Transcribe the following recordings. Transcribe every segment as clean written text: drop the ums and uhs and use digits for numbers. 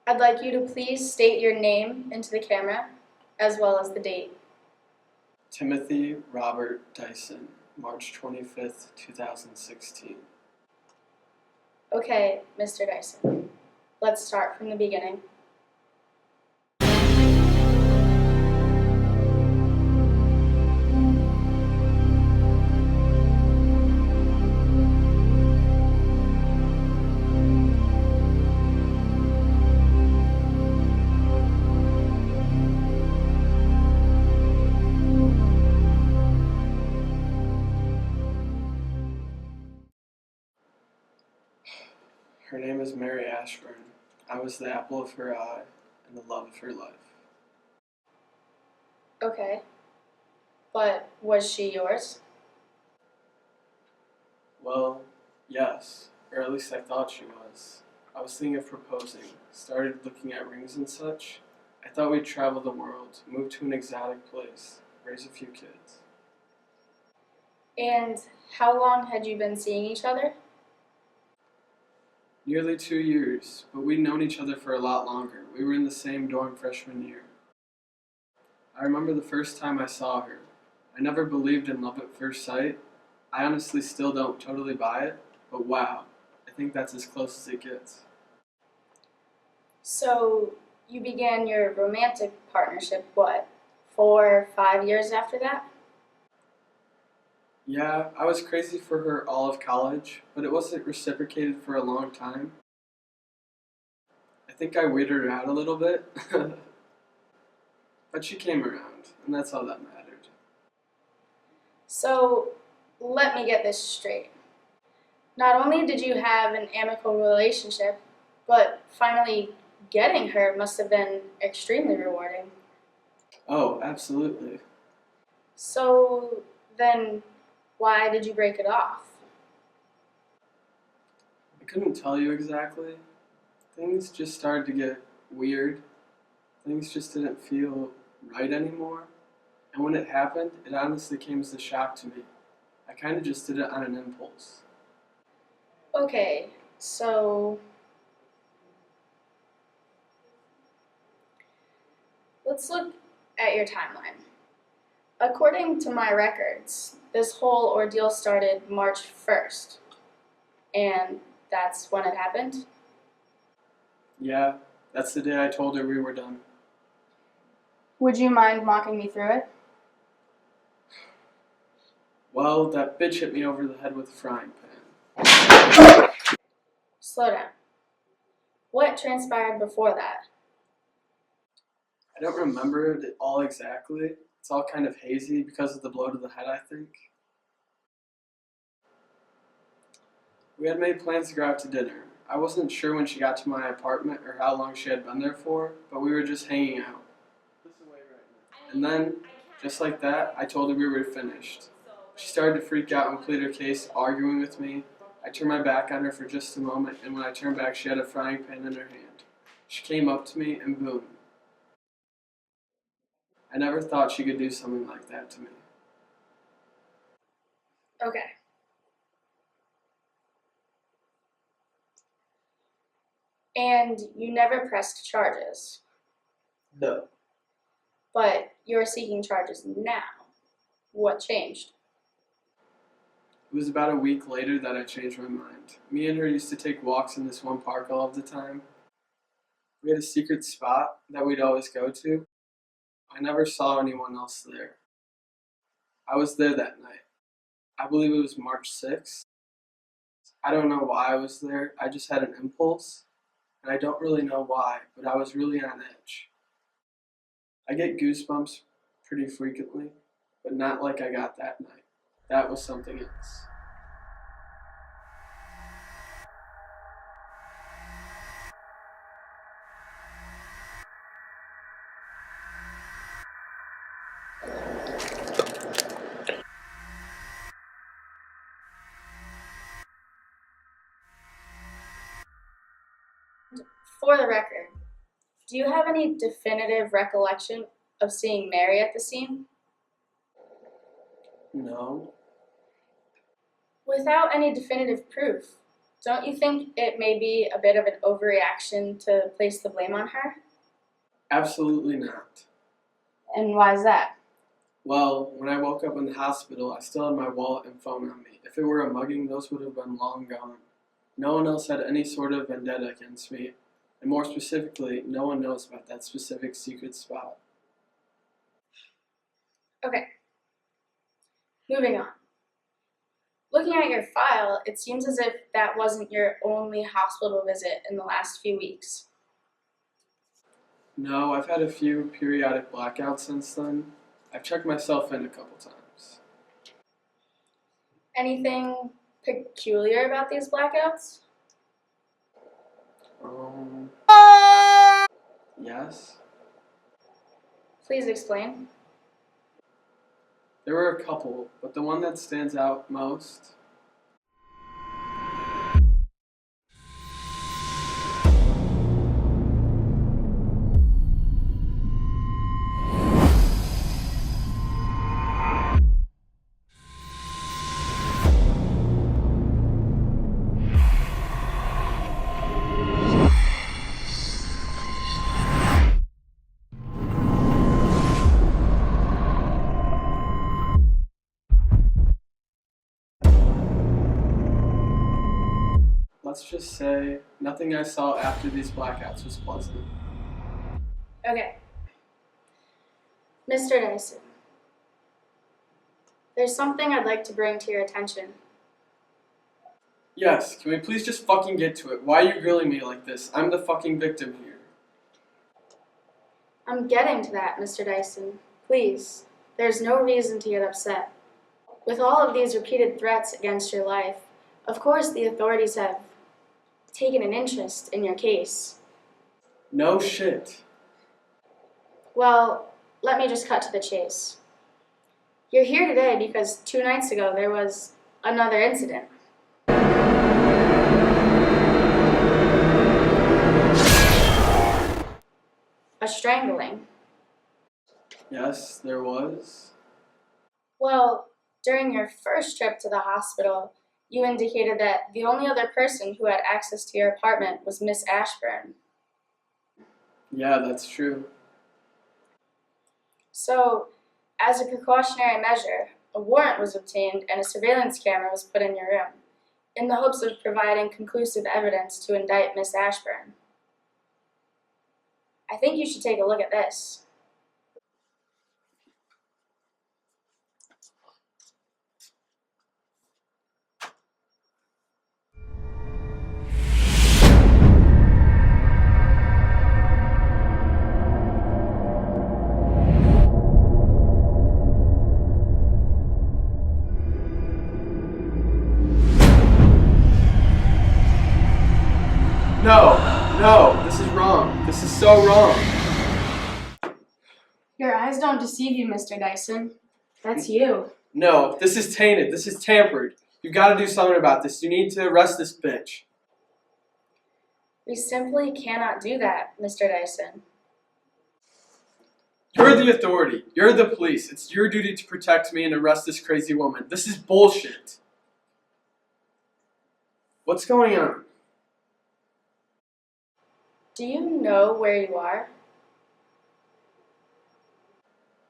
I'd like you to please state your name into the camera, as well as the date. Timothy Robert Dyson, March 25th, 2016. Okay, Mr. Dyson. Let's start from the beginning. Her name is Mary Ashburn. I was the apple of her eye and the love of her life. Okay. But was she yours? Well, yes, or at least I thought she was. I was thinking of proposing, started looking at rings and such. I thought we'd travel the world, move to an exotic place, raise a few kids. And how long had you been seeing each other? Nearly 2 years, but we'd known each other for a lot longer. We were in the same dorm freshman year. I remember the first time I saw her. I never believed in love at first sight. I honestly still don't totally buy it, but wow, I think that's as close as it gets. So you began your romantic partnership, what, 4 or 5 years after that? Yeah, I was crazy for her all of college, but it wasn't reciprocated for a long time. I think I weirded her out a little bit, but she came around, and that's all that mattered. So let me get this straight. Not only did you have an amicable relationship, but finally getting her must have been extremely rewarding. Oh, absolutely. So then why did you break it off? I couldn't tell you exactly. Things just started to get weird. Things just didn't feel right anymore. And when it happened, it honestly came as a shock to me. I kind of just did it on an impulse. Okay, so let's look at your timeline. According to my records, this whole ordeal started March 1st, and that's when it happened. Yeah, that's the day I told her we were done. Would you mind walking me through it? Well, that bitch hit me over the head with a frying pan. Slow down. What transpired before that? I don't remember it all exactly. It's all kind of hazy because of the blow to the head, I think. We had made plans to go out to dinner. I wasn't sure when she got to my apartment or how long she had been there for, but we were just hanging out. And then, just like that, I told her we were finished. She started to freak out and plead her case, arguing with me. I turned my back on her for just a moment, and when I turned back, she had a frying pan in her hand. She came up to me, and boom. I never thought she could do something like that to me. Okay. And you never pressed charges, No. but you're seeking charges now. What changed? It was about a week later that I changed my mind. Me and her used to take walks in this one park all of the time. We had a secret spot that we'd always go to. I never saw anyone else there. I was there that night. I believe it was March 6th. I don't know why I was there. I just had an impulse, and I don't really know why, but I was really on edge. I get goosebumps pretty frequently, but not like I got that night. That was something else. For the record, do you have any definitive recollection of seeing Mary at the scene? No. Without any definitive proof, Don't you think it may be a bit of an overreaction to place the blame on her? Absolutely not. And why is that? Well, when I woke up in the hospital, I still had my wallet and phone on me. If it were a mugging, those would have been long gone. No one else had any sort of vendetta against me, and more specifically, no one knows about that specific secret spot. Okay, moving on. Looking at your file, it seems as if that wasn't your only hospital visit in the last few weeks. No, I've had a few periodic blackouts since then. I've checked myself in a couple times. Anything peculiar about these blackouts? Um, yes. Please explain. There were a couple, but the one that stands out most. Let's just say nothing I saw after these blackouts was pleasant. Okay. Mr. Dyson, there's something I'd like to bring to your attention. Yes, can we please just fucking get to it? Why are you grilling me like this? I'm the fucking victim here. I'm getting to that, Mr. Dyson. Please, there's no reason to get upset. With all of these repeated threats against your life, of course the authorities have taken an interest in your case. No shit. Well, let me just cut to the chase. You're here today because 2 nights ago there was another incident. A strangling. Yes, there was. Well, during your first trip to the hospital, you indicated that the only other person who had access to your apartment was Miss Ashburn. Yeah, that's true. So, as a precautionary measure, a warrant was obtained and a surveillance camera was put in your room, in the hopes of providing conclusive evidence to indict Miss Ashburn. I think you should take a look at this. No, this is wrong. This is so wrong. Your eyes don't deceive you, Mr. Dyson. That's you. No, this is tainted. This is tampered. You gotta do something about this. You need to arrest this bitch. We simply cannot do that, Mr. Dyson. You're the authority. You're the police. It's your duty to protect me and arrest this crazy woman. This is bullshit. What's going on? Do you know where you are?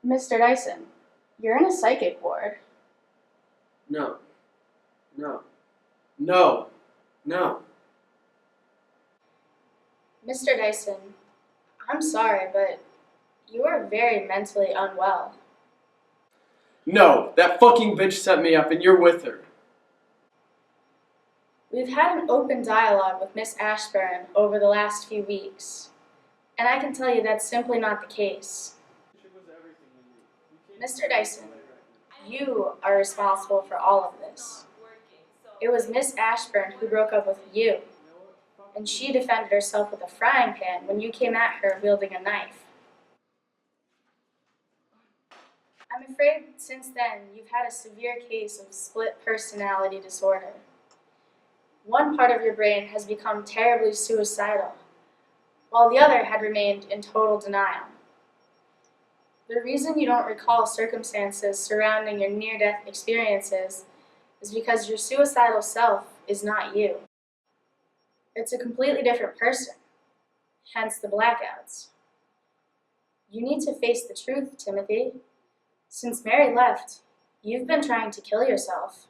Mr. Dyson, you're in a psychic ward. No. No. No. No. Mr. Dyson, I'm sorry, but you are very mentally unwell. No. That fucking bitch set me up and you're with her. We've had an open dialogue with Miss Ashburn over the last few weeks, and I can tell you that's simply not the case. Mr. Dyson, you are responsible for all of this. It was Miss Ashburn who broke up with you, and she defended herself with a frying pan when you came at her wielding a knife. I'm afraid since then you've had a severe case of split personality disorder. One part of your brain has become terribly suicidal, while the other had remained in total denial. The reason you don't recall circumstances surrounding your near-death experiences is because your suicidal self is not you. It's a completely different person, hence the blackouts. You need to face the truth, Timothy. Since Mary left, you've been trying to kill yourself.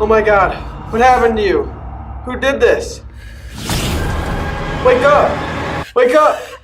Oh my God, what happened to you? Who did this? Wake up! Wake up!